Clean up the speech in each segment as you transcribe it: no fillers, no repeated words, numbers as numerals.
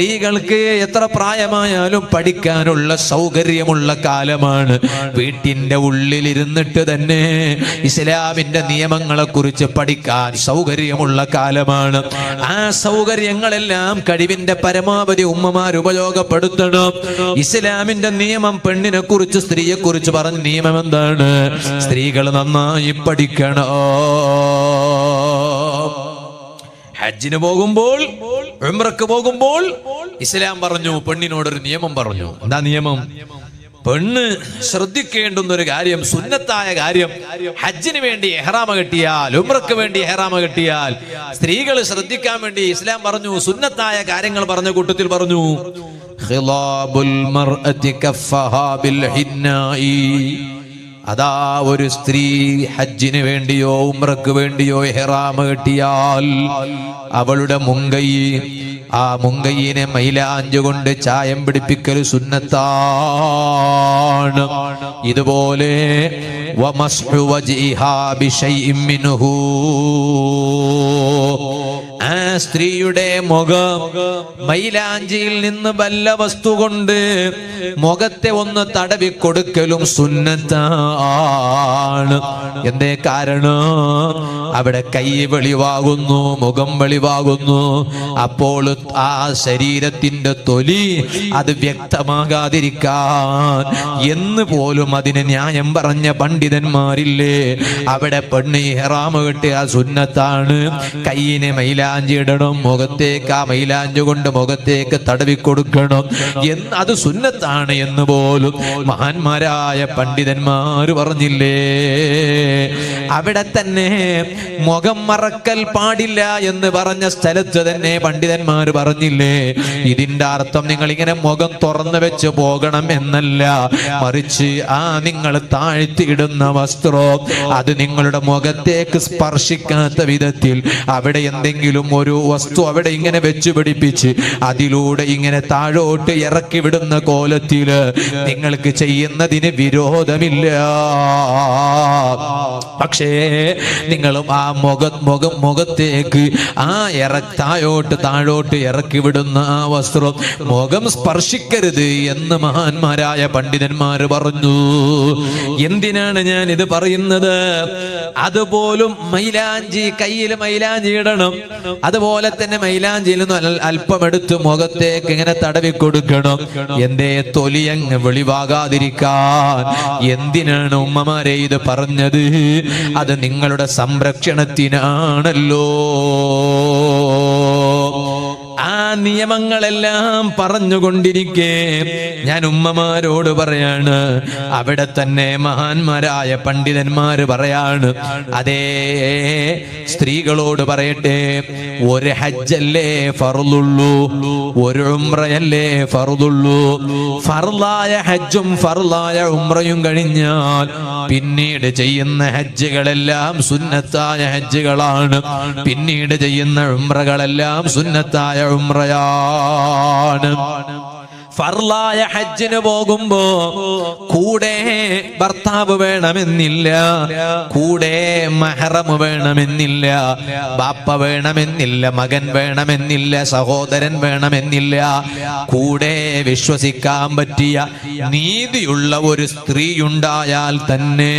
സ്ത്രീകൾക്ക് എത്ര പ്രായമായാലും പഠിക്കാനുള്ള സൗകര്യമുള്ള കാലമാണ്. വീട്ടിന്റെ ഉള്ളിലിരുന്നിട്ട് തന്നെ ഇസ്ലാമിന്റെ നിയമങ്ങളെ കുറിച്ച് പഠിക്കാൻ സൗകര്യമുള്ള കാലമാണ്. ആ സൗകര്യങ്ങളെല്ലാം കഴിവിന്റെ പരമാവധി ഉമ്മമാർ ഉപയോഗപ്പെടുത്തണം. ഇസ്ലാമിന്റെ നിയമം പെണ്ണിനെ കുറിച്ച് സ്ത്രീയെ കുറിച്ച് പറഞ്ഞ നിയമം എന്താണ്? സ്ത്രീകൾ നന്നായി പഠിക്കണം. ഹജ്ജിന് പോകുമ്പോൾ, ഉംറക്ക് പോകുമ്പോൾ ഇസ്ലാം പറഞ്ഞു, പെണ്ണിനോടൊരു നിയമം പറഞ്ഞു. എന്താ നിയമം? പെണ്ണ് ശ്രദ്ധിക്കേണ്ടുന്ന ഒരു കാര്യം, സുന്നത്തായ കാര്യം, ഹജ്ജിന് വേണ്ടി ഇഹ്റാമ കെട്ടിയാൽ, ഉംറക്ക് വേണ്ടി ഇഹ്റാമ കെട്ടിയാൽ സ്ത്രീകൾ ശ്രദ്ധിക്കാൻ വേണ്ടി ഇസ്ലാം പറഞ്ഞു, സുന്നത്തായ കാര്യങ്ങൾ പറഞ്ഞ കൂട്ടത്തിൽ പറഞ്ഞു, ഖിലാബുൽ മർഅതി കഫഹാ ബിൽ ഹിന്നായി. അതാ ഒരു സ്ത്രീ ഹജ്ജിന് വേണ്ടിയോ ഉംറക്ക് വേണ്ടിയോ ഇഹ്റാമ കെട്ടിയാൽ അവളുടെ മുങ്കൈ, ആ മുങ്കൈയിനെ മൈലാഞ്ച് കൊണ്ട് ചായം പിടിപ്പിക്കൽ സുന്നത്താണ്. ഇതുപോലെ വമസ്ഹു വജ്ഹിഹാ ബിശൈഇൻ മിൻഹു, ആ സ്ത്രീയുടെ മുഖം മൈലാഞ്ചിയിൽ നിന്ന് വല്ല വസ്തു കൊണ്ട് മുഖത്തെ ഒന്ന് തടവി കൊടുക്കലും സുന്നത്താണ്. എന്തേ കാരണം? അവിടെ കൈ വെളിവാകുന്നു, മുഖം വെളിവാകുന്നു. അപ്പോൾ ആ ശരീരത്തിന്റെ തൊലി അത് വ്യക്തമാകാതിരിക്കാൻ എന്ന് പോലും അതിന് ന്യായം പറഞ്ഞ പണ്ഡിതന്മാരില്ലേ? അവിടെ പെണ്ണ് ഇഹ്റാമ കെട്ടിയ സുന്നത്താണ്. കൈയിനെ മൈലാഞ്ചി ഇടണം, മുഖത്തേക്ക് ആ മൈലാഞ്ചി കൊണ്ട് മുഖത്തേക്ക് തടവി കൊടുക്കണം, അത് സുന്നത്താണ് എന്ന് പോലും മഹാന്മാരായ പണ്ഡിതന്മാർ പറഞ്ഞില്ലേ? അവിടെ തന്നെ മുഖം മറക്കൽ പാടില്ല എന്ന് പറഞ്ഞ സ്ഥലത്ത് തന്നെ പണ്ഡിതന്മാർ പറഞ്ഞില്ലേ, ഇതിന്റെ അർത്ഥം നിങ്ങൾ ഇങ്ങനെ മുഖം തുറന്നു വെച്ച് പോകണം എന്നല്ല, മറിച്ച് നിങ്ങൾ താഴ്ത്തിയിടുന്ന വസ്ത്രം അത് നിങ്ങളുടെ മുഖത്തേക്ക് സ്പർശിക്കാത്ത വിധത്തിൽ അവിടെ എന്തെങ്കിലും ഒരു വസ്തു അവിടെ ഇങ്ങനെ വെച്ച് പിടിപ്പിച്ച് അതിലൂടെ ഇങ്ങനെ താഴോട്ട് ഇറക്കി വിടുന്ന കോലത്തില് നിങ്ങൾക്ക് ചെയ്യുന്നതിന് വിരോധമില്ല. പക്ഷേ നിങ്ങളും ആ മുഖത്തേക്ക് ആ താഴോട്ട് ഇറക്കി വിടുന്ന ആ വസ്ത്രം മുഖം സ്പർശിക്കരുത് എന്ന് മഹാന്മാരായ പണ്ഡിതന്മാർ പറഞ്ഞു. എന്തിനാണ് ഞാൻ ഇത് പറയുന്നത്? അതുപോലും മൈലാഞ്ചി, കയ്യിൽ മൈലാഞ്ചി ഇടണം, അതുപോലെ തന്നെ മൈലാഞ്ചിയിൽ നിന്ന് അല്പം എടുത്ത് മുഖത്തേക്ക് ഇങ്ങനെ തടവി കൊടുക്കണം. എന്തേ? തൊലിയങ്ങ് വെളിവാകാതിരിക്കാൻ. എന്തിനാണ് ഉമ്മമാരെ ഇത് പറഞ്ഞത്? അത് നിങ്ങളുടെ സംരക്ഷണത്തിനാണല്ലോ. ആ നിയമങ്ങളെല്ലാം പറഞ്ഞുകൊണ്ടിരിക്കെ ഞാൻ ഉമ്മമാരോട് പറയാണ്, അവിടെ തന്നെ മഹാന്മാരായ പണ്ഡിതന്മാര് പറയാണ്, അതേ സ്ത്രീകളോട് പറയട്ടെ, ഒരു ഹജ്ജല്ലേ ഫർളുള്ളൂ, ഒരു ഉംറയല്ലേ ഫർളുള്ളൂ. ഫർളായ ഹജ്ജും ഫർളായ ഉംറയും കഴിഞ്ഞാൽ പിന്നീട് ചെയ്യുന്ന ഹജ്ജുകളെല്ലാം സുന്നത്തായ ഹജ്ജുകളാണ്. പിന്നീട് ചെയ്യുന്ന ഉംറകളെല്ലാം സുന്നത്തായ ഉംറയാണ്. ഫർളായ ഹജ്ജിന് പോകുമ്പോ കൂടെ ഭർത്താവ് വേണമെന്നില്ല, കൂടെ മഹറം വേണമെന്നില്ല, ബാപ്പ വേണമെന്നില്ല, മകൻ വേണമെന്നില്ല, സഹോദരൻ വേണമെന്നില്ല. കൂടെ വിശ്വസിക്കാൻ പറ്റിയ നീതിയുള്ള ഒരു സ്ത്രീയുണ്ടായാൽ തന്നെ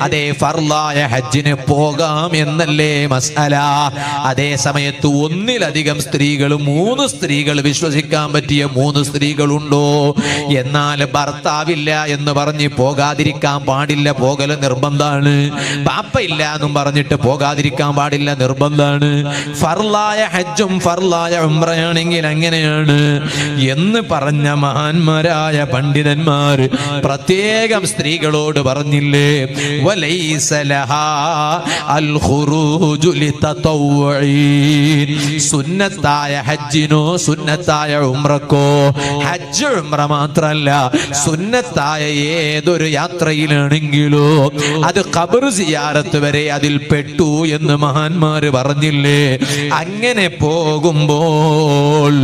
അതേ ഫർളായ ഹജ്ജിന് പോകാം എന്നല്ലേ മസ്അല. അതേ സമയത്ത് ഒന്നിലധികം സ്ത്രീകൾ, 3 സ്ത്രീകൾ, വിശ്വസിക്കാൻ പറ്റിയ 3 സ്ത്രീകളുണ്ടോ? എന്നാൽ ഭർത്താവില്ല എന്ന് പറഞ്ഞ് പോകാതിരിക്കാൻ പാടില്ല, പോകല് നിർബന്ധമാണ്. ബാപ്പ ഇല്ല എന്നും പറഞ്ഞിട്ട് പോകാതിരിക്കാൻ പാടില്ല, നിർബന്ധമാണ്. ഫർളായ ഹജ്ജും ഫർളായ ഉംറയാണെങ്കിൽ അങ്ങനെയാണ് എന്ന് പറഞ്ഞ മഹാന്മാരായ പണ്ഡിതന്മാർ പ്രത്യേകം സ്ത്രീകളോട് പറഞ്ഞില്ലേ, വലൈസ ലഹാ അൽ ഖുറൂജു ലിതതവ്വുഇൻ. സുന്നത്തായ ഹജ്ജിനോ സുന്നത്തായ ഉംറക്കോ, ഹജ്ജ് ഉംറ മാത്രല്ല സുന്നത്തായ ഏതൊരു യാത്രയിലാണെങ്കിലോ അത് ഖബർ സിയാറത്ത് വരെ അതിൽ പെട്ടു എന്ന് മഹാന്മാര് പറഞ്ഞില്ലേ? അങ്ങനെ പോകുമ്പോൾ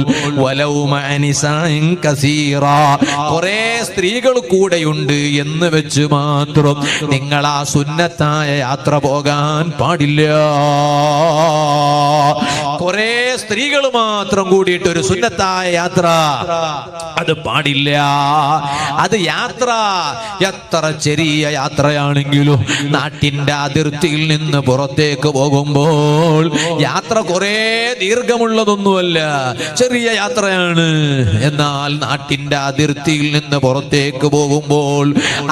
വലൗ മഅനിസാഇൻ കസീറ, കുറേ സ്ത്രീകൾ കൂടെയുണ്ട് എന്ന് വെച്ച് മാത്രം നിങ്ങൾ ആ സുന്നത്തായ യാത്ര പോകാൻ പാടില്ല. കുറെ സ്ത്രീകൾ മാത്രം കൂടിയിട്ട് ഒരു സുന്നത്തായ യാത്ര, അത് പാടില്ല. അത് യാത്ര എത്ര ചെറിയ യാത്രയാണെങ്കിലും നാട്ടിന്റെ അതിർത്തിയിൽ നിന്ന് പുറത്തേക്ക് പോകുമ്പോൾ യാത്ര കുറെ ദീർഘമുള്ളതൊന്നുമല്ല, ചെറിയ യാത്രയാണ്. എന്നാൽ നാട്ടിന്റെ അതിർത്തിയിൽ നിന്ന് പുറത്തേക്ക് പോകുമ്പോൾ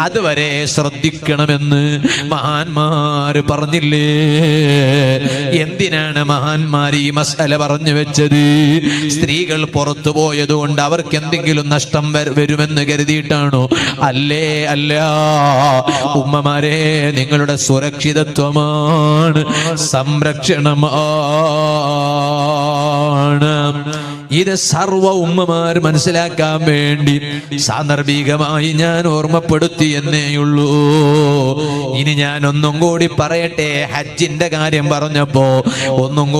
അതുവരെ ശ്രദ്ധിക്കണമെന്ന് മഹാന്മാര് പറഞ്ഞില്ലേ? എന്തിനാണ് മഹാന്മാർ ഈ മസ്അല പറഞ്ഞു വെച്ചത്? സ്ത്രീകൾ പുറത്തു പോയതുകൊണ്ട് അവർക്ക് എന്തെങ്കിലും നഷ്ടം വരുമെന്ന് കരുതിയിട്ടാണോ? അല്ലേ, അല്ല. ഉമ്മമാരെ, നിങ്ങളുടെ സുരക്ഷിതത്വമാണ്, സംരക്ഷണമാണ്. ഇത് സർവ്വ ഉമ്മമാർ മനസ്സിലാക്കാൻ വേണ്ടി സാന്ദർഭികമായി ഞാൻ ഓർമ്മപ്പെടുത്തി എന്നേയുള്ളൂ. ഇനി ഞാൻ ഒന്നും കൂടി പറയട്ടെ. ഹജ്ജിന്റെ കാര്യം പറഞ്ഞപ്പോ ഒന്നും